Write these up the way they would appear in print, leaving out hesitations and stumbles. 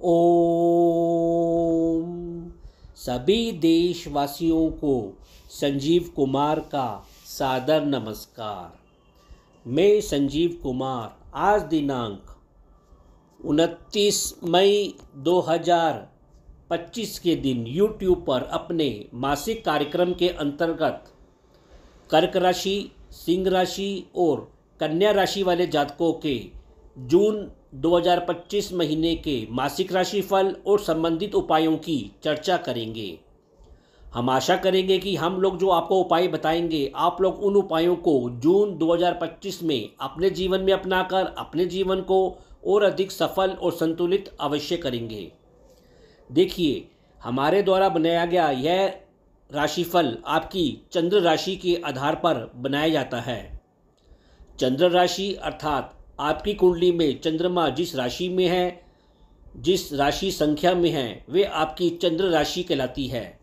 ओम सभी देशवासियों को संजीव कुमार का सादर नमस्कार। मैं संजीव कुमार आज दिनांक 29 मई 2025 के दिन YouTube पर अपने मासिक कार्यक्रम के अंतर्गत कर्क राशि, सिंह राशि और कन्या राशि वाले जातकों के जून 2025 महीने के मासिक राशिफल और संबंधित उपायों की चर्चा करेंगे। हम आशा करेंगे कि हम लोग जो आपको उपाय बताएंगे, आप लोग उन उपायों को जून 2025 में अपने जीवन में अपनाकर अपने जीवन को और अधिक सफल और संतुलित अवश्य करेंगे। देखिए, हमारे द्वारा बनाया गया यह राशिफल आपकी चंद्र राशि के आधार पर बनाया जाता है। चंद्र राशि अर्थात आपकी कुंडली में चंद्रमा जिस राशि में है, जिस राशि संख्या में है, वे आपकी चंद्र राशि कहलाती है।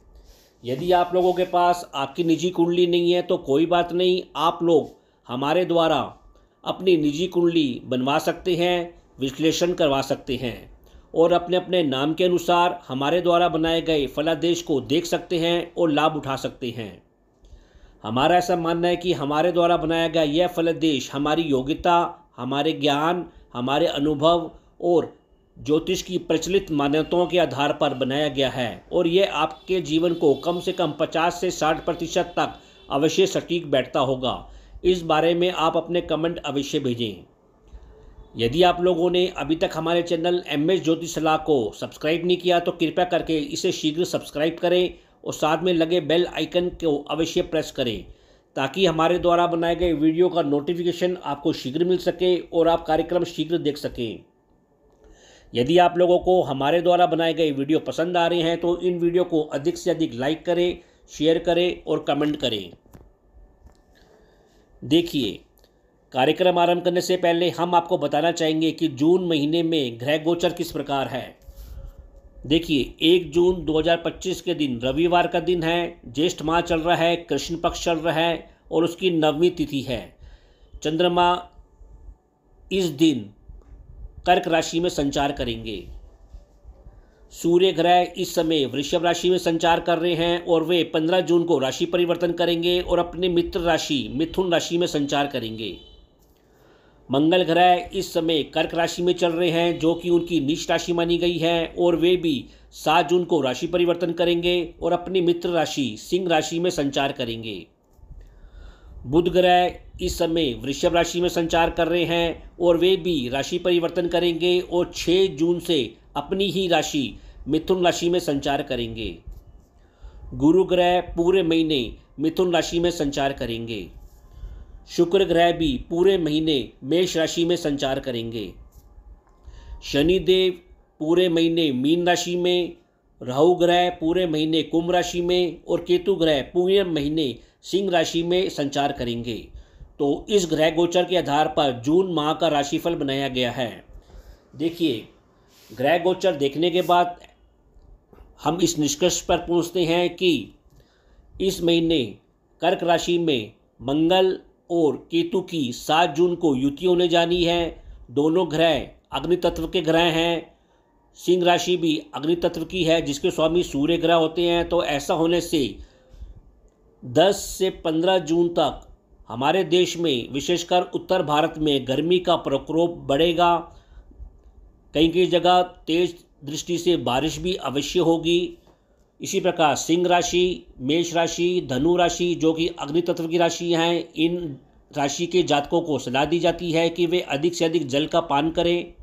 यदि आप लोगों के पास आपकी निजी कुंडली नहीं है तो कोई बात नहीं, आप लोग हमारे द्वारा अपनी निजी कुंडली बनवा सकते हैं, विश्लेषण करवा सकते हैं और अपने अपने नाम के अनुसार हमारे द्वारा बनाए गए फलादेश को देख सकते हैं और लाभ उठा सकते हैं। हमारा ऐसा मानना है कि हमारे द्वारा बनाया गया यह फलादेश हमारी योग्यता, हमारे ज्ञान, हमारे अनुभव और ज्योतिष की प्रचलित मान्यताओं के आधार पर बनाया गया है और यह आपके जीवन को कम से कम 50 से 60% तक अवश्य सटीक बैठता होगा। इस बारे में आप अपने कमेंट अवश्य भेजें। यदि आप लोगों ने अभी तक हमारे चैनल MS ज्योतिष सलाह को सब्सक्राइब नहीं किया तो कृपया करके इसे शीघ्र सब्सक्राइब करें और साथ में लगे बेल आइकन को अवश्य प्रेस करें ताकि हमारे द्वारा बनाए गए वीडियो का नोटिफिकेशन आपको शीघ्र मिल सके और आप कार्यक्रम शीघ्र देख सकें। यदि आप लोगों को हमारे द्वारा बनाए गए वीडियो पसंद आ रहे हैं तो इन वीडियो को अधिक से अधिक लाइक करें, शेयर करें और कमेंट करें। देखिए, कार्यक्रम आरंभ करने से पहले हम आपको बताना चाहेंगे कि जून महीने में ग्रह गोचर किस प्रकार है। देखिए, 1 जून 2025 के दिन रविवार का दिन है, ज्येष्ठ माह चल रहा है, कृष्ण पक्ष चल रहा है और उसकी 9वीं तिथि है। चंद्रमा इस दिन कर्क राशि में संचार करेंगे। सूर्य ग्रह इस समय वृषभ राशि में संचार कर रहे हैं और वे 15 जून को राशि परिवर्तन करेंगे और अपने मित्र राशि मिथुन राशि में संचार करेंगे। मंगल ग्रह इस समय कर्क राशि में चल रहे हैं जो कि उनकी नीच राशि मानी गई है और वे भी 7 जून को राशि परिवर्तन करेंगे और अपनी मित्र राशि सिंह राशि में संचार करेंगे। बुध ग्रह इस समय वृषभ राशि में संचार कर रहे हैं और वे भी राशि परिवर्तन करेंगे और 6 जून से अपनी ही राशि मिथुन राशि में संचार करेंगे। गुरु ग्रह पूरे महीने मिथुन राशि में संचार करेंगे। शुक्र ग्रह भी पूरे महीने मेष राशि में संचार करेंगे। शनिदेव पूरे महीने मीन राशि में, राहु ग्रह पूरे महीने कुंभ राशि में और केतु ग्रह पूरे महीने सिंह राशि में संचार करेंगे। तो इस ग्रह गोचर के आधार पर जून माह का राशिफल बनाया गया है। देखिए, ग्रह गोचर देखने के बाद हम इस निष्कर्ष पर पहुंचते हैं कि इस महीने कर्क राशि में मंगल और केतु की 7 जून को युति होने जानी है। दोनों ग्रह अग्नि तत्व के ग्रह हैं। सिंह राशि भी अग्नि तत्व की है जिसके स्वामी सूर्य ग्रह होते हैं। तो ऐसा होने से 10 से 15 जून तक हमारे देश में विशेषकर उत्तर भारत में गर्मी का प्रकोप बढ़ेगा। कई कई जगह तेज दृष्टि से बारिश भी अवश्य होगी। इसी प्रकार सिंह राशि, मेष राशि, धनु राशि जो कि अग्नि तत्व की राशि हैं, इन राशि के जातकों को सलाह दी जाती है कि वे अधिक से अधिक जल का पान करें,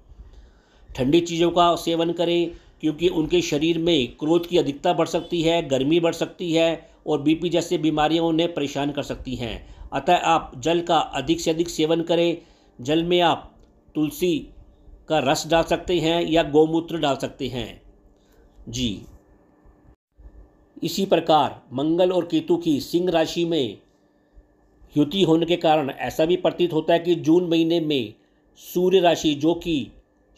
ठंडी चीज़ों का सेवन करें क्योंकि उनके शरीर में क्रोध की अधिकता बढ़ सकती है, गर्मी बढ़ सकती है और BP जैसे बीमारियां उन्हें परेशान कर सकती हैं। अतः आप जल का अधिक से अधिक सेवन करें। जल में आप तुलसी का रस डाल सकते हैं या गौमूत्र डाल सकते हैं जी। इसी प्रकार मंगल और केतु की सिंह राशि में युति होने के कारण ऐसा भी प्रतीत होता है कि जून महीने में सूर्य राशि जो कि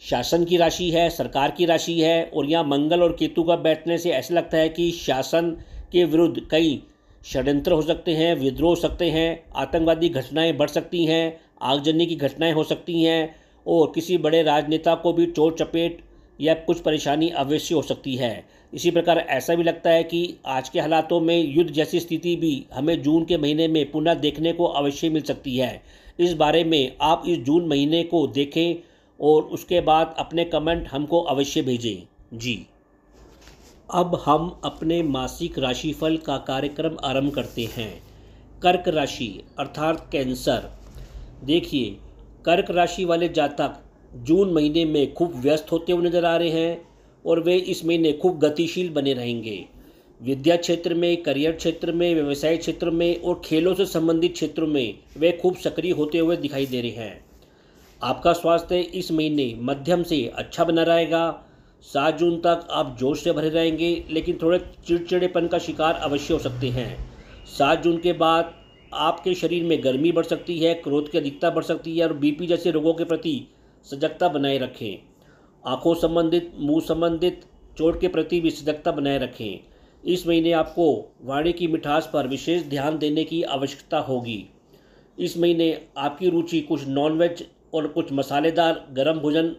शासन की राशि है, सरकार की राशि है और यहाँ मंगल और केतु का बैठने से ऐसा लगता है कि शासन के विरुद्ध कई षड्यंत्र हो सकते हैं, विद्रोह हो सकते हैं, आतंकवादी घटनाएं बढ़ सकती हैं, आगजनी की घटनाएं हो सकती हैं और किसी बड़े राजनेता को भी चोट चपेट या कुछ परेशानी अवश्य हो सकती है। इसी प्रकार ऐसा भी लगता है कि आज के हालातों में युद्ध जैसी स्थिति भी हमें जून के महीने में पुनः देखने को अवश्य मिल सकती है। इस बारे में आप इस जून महीने को देखें और उसके बाद अपने कमेंट हमको अवश्य भेजें। जी, अब हम अपने मासिक राशिफल का कार्यक्रम आरंभ करते हैं। कर्क राशि अर्थात कैंसर। देखिए, कर्क राशि वाले जातक जून महीने में खूब व्यस्त होते हुए नजर आ रहे हैं और वे इस महीने खूब गतिशील बने रहेंगे। विद्या क्षेत्र में, करियर क्षेत्र में, व्यवसाय क्षेत्र में और खेलों से संबंधित क्षेत्रों में वे खूब सक्रिय होते हुए दिखाई दे रहे हैं। आपका स्वास्थ्य इस महीने मध्यम से अच्छा बना रहेगा। 7 जून तक आप जोश से भरे रहेंगे, लेकिन थोड़े चिड़चिड़ेपन का शिकार अवश्य हो सकते हैं। 7 जून के बाद आपके शरीर में गर्मी बढ़ सकती है, क्रोध की अधिकता बढ़ सकती है और बीपी जैसे रोगों के प्रति सजगता बनाए रखें। आंखों संबंधित, मुंह संबंधित चोट के प्रति भी सजगता बनाए रखें। इस महीने आपको वाणी की मिठास पर विशेष ध्यान देने की आवश्यकता होगी। इस महीने आपकी रुचि कुछ नॉनवेज और कुछ मसालेदार गर्म भोजन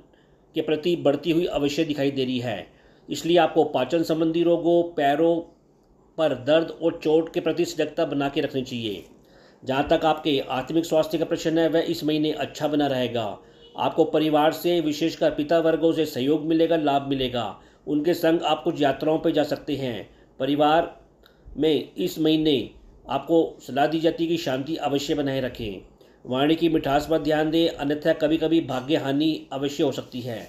के प्रति बढ़ती हुई अवश्य दिखाई दे रही है। इसलिए आपको पाचन संबंधी रोगों, पैरों पर दर्द और चोट के प्रति सजगता बना के रखनी चाहिए। जहाँ तक आपके आत्मिक स्वास्थ्य का प्रश्न है, वह इस महीने अच्छा बना रहेगा। आपको परिवार से, विशेषकर पिता वर्गों से सहयोग मिलेगा, लाभ मिलेगा। उनके संग आप कुछ यात्राओं पर जा सकते हैं। परिवार में इस महीने आपको सलाह दी जाती है कि शांति अवश्य बनाए रखें। वाणी की मिठास पर ध्यान दें, अन्यथा कभी कभी भाग्य हानि अवश्य हो सकती है।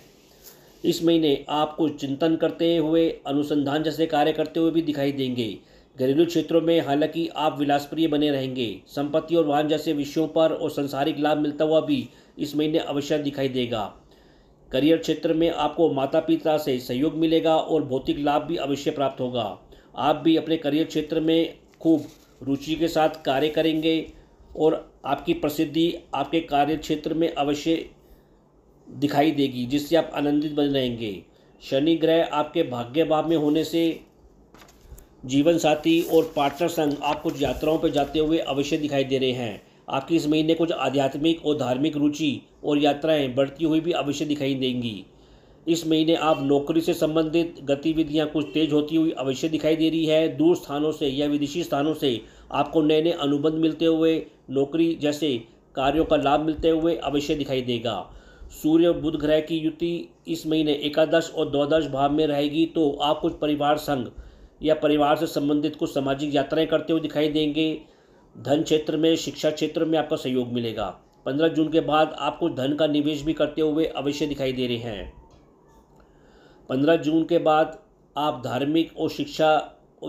इस महीने आप कुछ चिंतन करते हुए, अनुसंधान जैसे कार्य करते हुए भी दिखाई देंगे। घरेलू क्षेत्रों में हालांकि आप विलासप्रिय बने रहेंगे। संपत्ति और वाहन जैसे विषयों पर और सांसारिक लाभ मिलता हुआ भी इस महीने अवश्य दिखाई देगा। करियर क्षेत्र में आपको माता पिता से सहयोग मिलेगा और भौतिक लाभ भी अवश्य प्राप्त होगा। आप भी अपने करियर क्षेत्र में खूब रुचि के साथ कार्य करेंगे और आपकी प्रसिद्धि आपके कार्य क्षेत्र में अवश्य दिखाई देगी, जिससे आप आनंदित बने रहेंगे। शनि ग्रह आपके भाग्य भाव में होने से जीवन साथी और पार्टनर संग आप कुछ यात्राओं पर जाते हुए अवश्य दिखाई दे रहे हैं। आपकी इस महीने कुछ आध्यात्मिक और धार्मिक रुचि और यात्राएं बढ़ती हुई भी अवश्य दिखाई देंगी। इस महीने आप नौकरी से संबंधित गतिविधियां कुछ तेज होती हुई अवश्य दिखाई दे रही है। दूर स्थानों से या विदेशी स्थानों से आपको नए नए अनुबंध मिलते हुए, नौकरी जैसे कार्यों का लाभ मिलते हुए अवश्य दिखाई देगा। सूर्य और बुध ग्रह की युति इस महीने एकादश और द्वादश भाव में रहेगी, तो आप कुछ परिवार संघ या परिवार से संबंधित कुछ सामाजिक यात्राएं करते हुए दिखाई देंगे। धन क्षेत्र में, शिक्षा क्षेत्र में आपका सहयोग मिलेगा। 15 जून के बाद आप कुछ धन का निवेश भी करते हुए अवश्य दिखाई दे रहे हैं। 15 जून के बाद आप धार्मिक और शिक्षा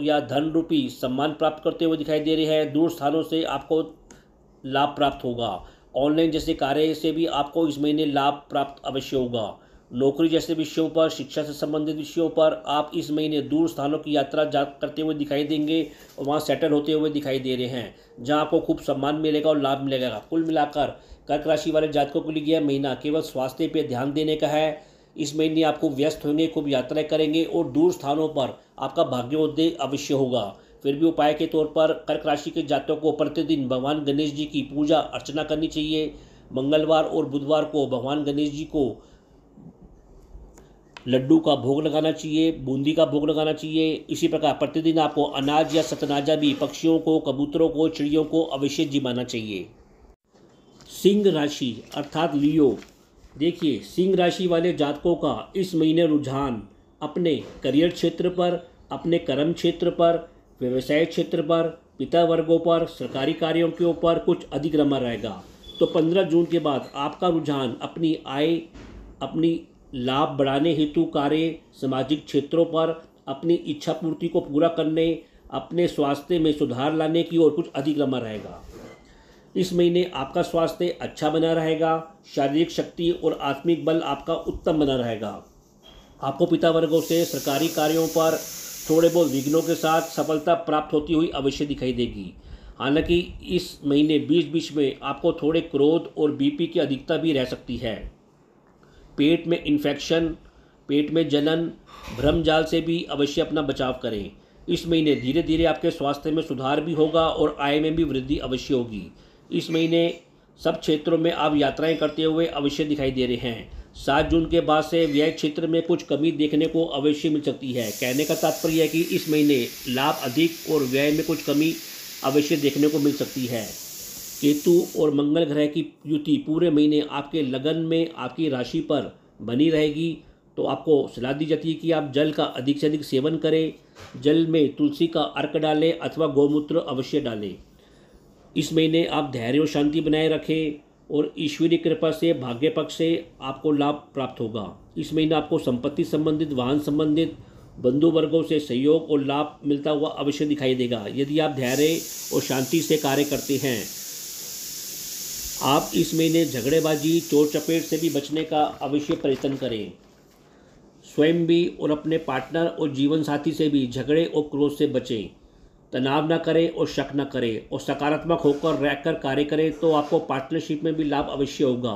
या धन रूपी सम्मान प्राप्त करते हुए दिखाई दे रहे हैं। दूर स्थानों से आपको लाभ प्राप्त होगा। ऑनलाइन जैसे कार्य से भी आपको इस महीने लाभ प्राप्त अवश्य होगा। नौकरी जैसे विषयों पर, शिक्षा से संबंधित विषयों पर आप इस महीने दूर स्थानों की यात्रा करते हुए दिखाई देंगे और वहाँ सेटल होते हुए दिखाई दे रहे हैं, जहाँ आपको खूब सम्मान मिलेगा और लाभ मिलेगा। कुल मिलाकर कर्क राशि वाले जातकों के लिए यह महीना केवल स्वास्थ्य पर ध्यान देने का है। इस महीने आप खूब व्यस्त होंगे, खूब यात्राएं करेंगे और दूर स्थानों पर आपका भाग्योदय अवश्य होगा। फिर भी उपाय के तौर पर कर्क राशि के जातकों को प्रतिदिन भगवान गणेश जी की पूजा अर्चना करनी चाहिए। मंगलवार और बुधवार को भगवान गणेश जी को लड्डू का भोग लगाना चाहिए, बूंदी का भोग लगाना चाहिए। इसी प्रकार प्रतिदिन आपको अनाज या सतनाजा भी पक्षियों को, कबूतरों को, चिड़ियों को अवश्य जिमाना चाहिए। सिंह राशि अर्थात लियो। देखिए, सिंह राशि वाले जातकों का इस महीने रुझान अपने करियर क्षेत्र पर, अपने कर्म क्षेत्र पर, व्यवसाय क्षेत्र पर, पिता वर्गों पर, सरकारी कार्यों के ऊपर कुछ अधिक रमा रहेगा। तो 15 जून के बाद आपका रुझान अपनी आय, अपनी लाभ बढ़ाने हेतु कार्य, सामाजिक क्षेत्रों पर, अपनी इच्छा पूर्ति को पूरा करने, अपने स्वास्थ्य में सुधार लाने की ओर कुछ अधिक रमा रहेगा। इस महीने आपका स्वास्थ्य अच्छा बना रहेगा। शारीरिक शक्ति और आत्मिक बल आपका उत्तम बना रहेगा। आपको पिता वर्गों से सरकारी कार्यों पर थोड़े बहुत विघ्नों के साथ सफलता प्राप्त होती हुई अवश्य दिखाई देगी। हालांकि इस महीने बीच बीच में आपको थोड़े क्रोध और बीपी की अधिकता भी रह सकती है। पेट में इन्फेक्शन, पेट में जलन, भ्रमजाल से भी अवश्य अपना बचाव करें। इस महीने धीरे धीरे आपके स्वास्थ्य में सुधार भी होगा और आय में भी वृद्धि अवश्य होगी। इस महीने सब क्षेत्रों में आप यात्राएं करते हुए अवश्य दिखाई दे रहे हैं। 7 जून के बाद से व्यय क्षेत्र में कुछ कमी देखने को अवश्य मिल सकती है। कहने का तात्पर्य है कि इस महीने लाभ अधिक और व्यय में कुछ कमी अवश्य देखने को मिल सकती है। केतु और मंगल ग्रह की युति पूरे महीने आपके लगन में आपकी राशि पर बनी रहेगी। तो आपको सलाह दी जाती है कि आप जल का अधिक से अधिक सेवन करें, जल में तुलसी का अर्क डालें अथवा गौमूत्र अवश्य डालें। इस महीने आप धैर्य और शांति बनाए रखें और ईश्वरीय कृपा से भाग्य पक्ष से आपको लाभ प्राप्त होगा। इस महीने आपको संपत्ति संबंधित, वाहन संबंधित, बंधु वर्गों से सहयोग और लाभ मिलता हुआ अवश्य दिखाई देगा। यदि आप धैर्य और शांति से कार्य करते हैं, आप इस महीने झगड़ेबाजी, चोर चपेट से भी बचने का अवश्य प्रयत्न करें। स्वयं भी और अपने पार्टनर और जीवन साथी से भी झगड़े और क्रोध से बचें। तनाव न करें और शक न करें और सकारात्मक होकर रहकर कार्य करें तो आपको पार्टनरशिप में भी लाभ अवश्य होगा।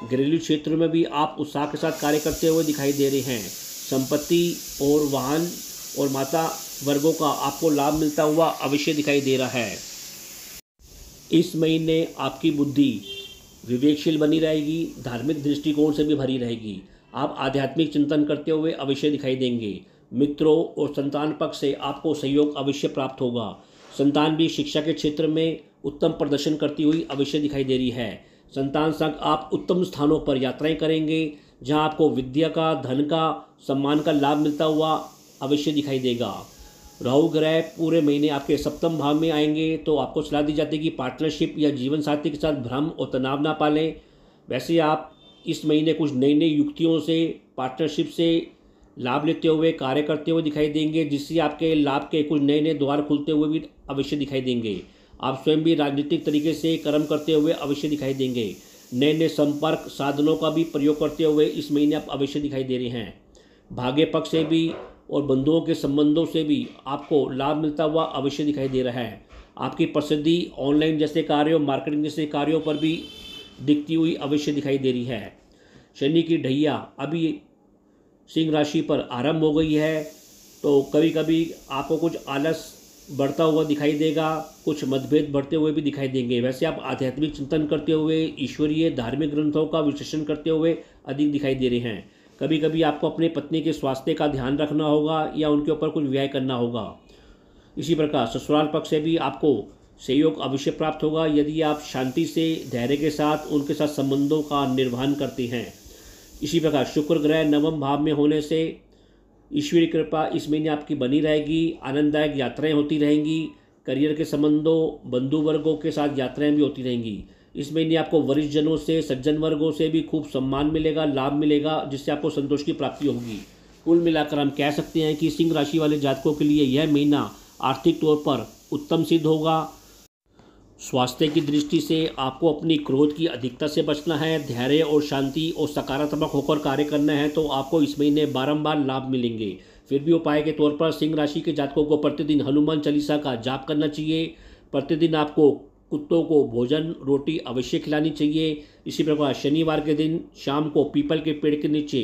घरेलू क्षेत्र में भी आप उत्साह के साथ कार्य करते हुए दिखाई दे रहे हैं। संपत्ति और वाहन और माता वर्गों का आपको लाभ मिलता हुआ अवश्य दिखाई दे रहा है। इस महीने आपकी बुद्धि विवेकशील बनी रहेगी, धार्मिक दृष्टिकोण से भी भरी रहेगी। आप आध्यात्मिक चिंतन करते हुए अवश्य दिखाई देंगे। मित्रों और संतान पक्ष से आपको सहयोग अवश्य प्राप्त होगा। संतान भी शिक्षा के क्षेत्र में उत्तम प्रदर्शन करती हुई अवश्य दिखाई दे रही है। संतान संग आप उत्तम स्थानों पर यात्राएं करेंगे जहां आपको विद्या का, धन का, सम्मान का लाभ मिलता हुआ अवश्य दिखाई देगा। राहु ग्रह पूरे महीने आपके सप्तम भाव में आएंगे तो आपको सलाह दी जाती है कि पार्टनरशिप या जीवन साथी के साथ भ्रम और तनाव ना पालें। वैसे आप इस महीने कुछ नई नई युक्तियों से, पार्टनरशिप से लाभ लेते हुए कार्य करते हुए दिखाई देंगे, जिससे आपके लाभ के कुछ नए नए द्वार खुलते हुए भी अवश्य दिखाई देंगे। आप स्वयं भी राजनीतिक तरीके से कर्म करते हुए अवश्य दिखाई देंगे। नए नए संपर्क साधनों का भी प्रयोग करते हुए इस महीने आप अवश्य दिखाई दे रहे हैं। भाग्य पक्ष से भी और बंधुओं के संबंधों से भी आपको लाभ मिलता हुआ अवश्य दिखाई दे रहा है। आपकी प्रसिद्धि ऑनलाइन जैसे कार्यों, मार्केटिंग जैसे कार्यों पर भी दिखती हुई अवश्य दिखाई दे रही है। शनि की ढैया अभी सिंह राशि पर आरंभ हो गई है तो कभी कभी आपको कुछ आलस बढ़ता हुआ दिखाई देगा, कुछ मतभेद बढ़ते हुए भी दिखाई देंगे। वैसे आप आध्यात्मिक चिंतन करते हुए, ईश्वरीय धार्मिक ग्रंथों का विश्लेषण करते हुए अधिक दिखाई दे रहे हैं। कभी कभी आपको अपने पत्नी के स्वास्थ्य का ध्यान रखना होगा या उनके ऊपर कुछ व्यय करना होगा। इसी प्रकार ससुराल पक्ष से भी आपको सहयोग अवश्य प्राप्त होगा यदि आप शांति से, धैर्य के साथ उनके साथ संबंधों का निर्वहन करते हैं। इसी प्रकार शुक्र ग्रह नवम भाव में होने से ईश्वरीय कृपा इस महीने आपकी बनी रहेगी। आनंददायक यात्राएं होती रहेंगी। करियर के संबंधों, बंधु वर्गों के साथ यात्राएं भी होती रहेंगी। इस महीने आपको वरिष्ठ जनों से, सज्जन वर्गों से भी खूब सम्मान मिलेगा, लाभ मिलेगा, जिससे आपको संतोष की प्राप्ति होगी। कुल मिलाकर हम कह सकते हैं कि सिंह राशि वाले जातकों के लिए यह महीना आर्थिक तौर पर उत्तम सिद्ध होगा। स्वास्थ्य की दृष्टि से आपको अपनी क्रोध की अधिकता से बचना है, धैर्य और शांति और सकारात्मक होकर कार्य करना है तो आपको इस महीने बारंबार लाभ मिलेंगे। फिर भी उपाय के तौर पर सिंह राशि के जातकों को प्रतिदिन हनुमान चालीसा का जाप करना चाहिए। प्रतिदिन आपको कुत्तों को भोजन, रोटी अवश्य खिलानी चाहिए। इसी प्रकार शनिवार के दिन शाम को पीपल के पेड़ के नीचे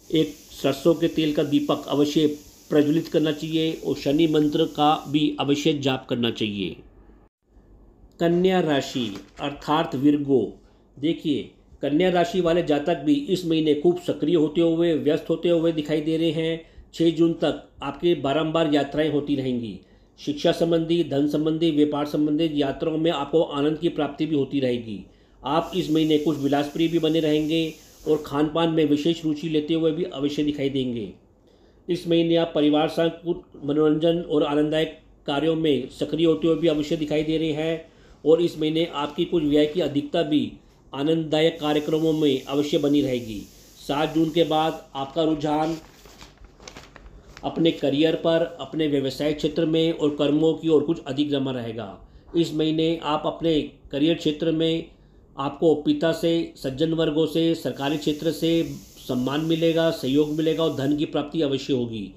एक सरसों के तेल का दीपक अवश्य प्रज्वलित करना चाहिए और शनि मंत्र का भी अवश्य जाप करना चाहिए। कन्या राशि अर्थात विर्गो, देखिए कन्या राशि वाले जातक भी इस महीने खूब सक्रिय होते हुए, व्यस्त होते हुए दिखाई दे रहे हैं। 6 जून तक आपके बारंबार यात्राएं होती रहेंगी। शिक्षा संबंधी, धन संबंधी, व्यापार संबंधित यात्राओं में आपको आनंद की प्राप्ति भी होती रहेगी। आप इस महीने कुछ विलासप्रिय भी बने रहेंगे और खान पान में विशेष रुचि लेते हुए भी अवश्य दिखाई देंगे। इस महीने आप परिवार संग मनोरंजन और आनंददायक कार्यों में सक्रिय होते हुए भी अवश्य दिखाई दे रहे हैं और इस महीने आपकी कुछ व्यय की अधिकता भी आनंददायक कार्यक्रमों में अवश्य बनी रहेगी। 7 जून के बाद आपका रुझान अपने करियर पर, अपने व्यवसाय क्षेत्र में और कर्मों की ओर कुछ अधिक जमा रहेगा। इस महीने आप अपने करियर क्षेत्र में आपको पिता से, सज्जन वर्गों से, सरकारी क्षेत्र से सम्मान मिलेगा, सहयोग मिलेगा और धन की प्राप्ति अवश्य होगी।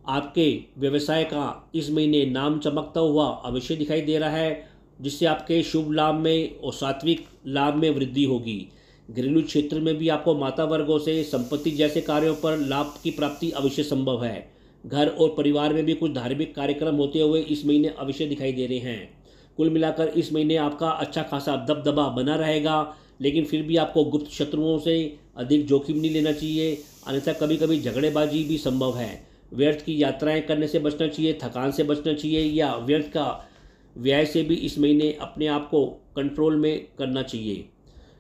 आपके व्यवसाय का इस महीने नाम चमकता हुआ अवश्य दिखाई दे रहा है, जिससे आपके शुभ लाभ में और सात्विक लाभ में वृद्धि होगी। घरेलू क्षेत्र में भी आपको माता वर्गों से संपत्ति जैसे कार्यों पर लाभ की प्राप्ति अवश्य संभव है। घर और परिवार में भी कुछ धार्मिक कार्यक्रम होते हुए इस महीने अवश्य दिखाई दे रहे हैं। कुल मिलाकर इस महीने आपका अच्छा खासा दबदबा बना रहेगा, लेकिन फिर भी आपको गुप्त शत्रुओं से अधिक जोखिम नहीं लेना चाहिए, अन्यथा कभी कभी झगड़ेबाजी भी संभव है। व्यर्थ की यात्राएं करने से बचना चाहिए, थकान से बचना चाहिए या व्यर्थ का व्यय से भी इस महीने अपने आप को कंट्रोल में करना चाहिए।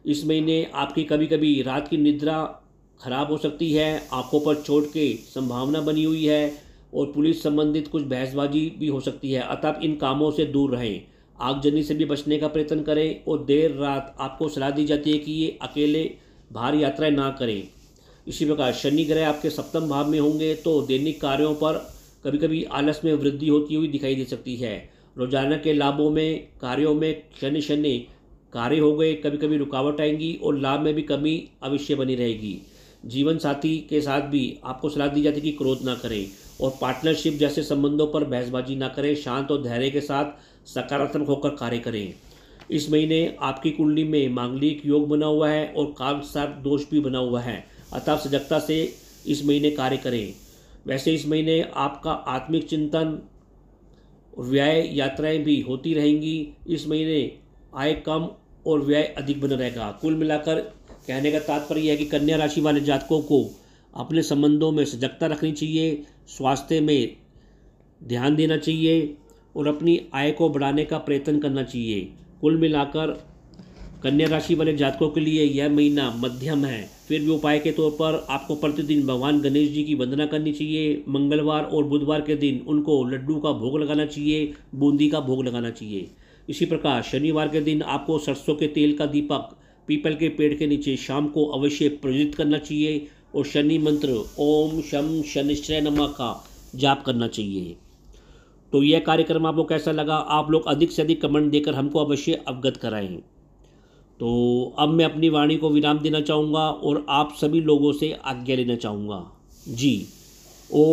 इस महीने आपकी कभी कभी रात की निद्रा खराब हो सकती है, आंखों पर चोट की संभावना बनी हुई है और पुलिस संबंधित कुछ बहसबाजी भी हो सकती है, अतः इन कामों से दूर रहें। आगजनी से भी बचने का प्रयत्न करें और देर रात आपको सलाह दी जाती है कि ये अकेले बाहर यात्राएं ना करें। इसी प्रकार शनि ग्रह आपके सप्तम भाव में होंगे तो दैनिक कार्यों पर कभी कभी आलस में वृद्धि होती हुई दिखाई दे सकती है। रोजाना के लाभों में कार्यों में शनि कार्य हो गए, कभी कभी रुकावट आएंगी और लाभ में भी कमी अवश्य बनी रहेगी। जीवन साथी के साथ भी आपको सलाह दी जाती है कि क्रोध ना करें और पार्टनरशिप जैसे संबंधों पर बहसबाजी ना करें, शांत और धैर्य के साथ सकारात्मक होकर कार्य करें। इस महीने आपकी कुंडली में मांगलिक योग बना हुआ है और कालसर्प दोष भी बना हुआ है, अतः सजगता से इस महीने कार्य करें। वैसे इस महीने आपका आत्मिक चिंतन और व्यय यात्राएं भी होती रहेंगी। इस महीने आय कम और व्यय अधिक बना रहेगा। कुल मिलाकर कहने का तात्पर्य है कि कन्या राशि वाले जातकों को अपने संबंधों में सजगता रखनी चाहिए, स्वास्थ्य में ध्यान देना चाहिए और अपनी आय को बढ़ाने का प्रयत्न करना चाहिए। कुल मिलाकर कन्या राशि वाले जातकों के लिए यह महीना मध्यम है। फिर भी उपाय के तौर पर आपको प्रतिदिन भगवान गणेश जी की वंदना करनी चाहिए। मंगलवार और बुधवार के दिन उनको लड्डू का भोग लगाना चाहिए, बूंदी का भोग लगाना चाहिए। इसी प्रकार शनिवार के दिन आपको सरसों के तेल का दीपक पीपल के पेड़ के नीचे शाम को अवश्य प्रज्वलित करना चाहिए और शनि मंत्र ओम शम शनिश्चय नमः का जाप करना चाहिए। तो यह कार्यक्रम आपको कैसा लगा, आप लोग अधिक से अधिक कमेंट देकर हमको अवश्य अवगत कराएं। तो अब मैं अपनी वाणी को विराम देना चाहूँगा और आप सभी लोगों से आज्ञा लेना चाहूँगा। जी, ओ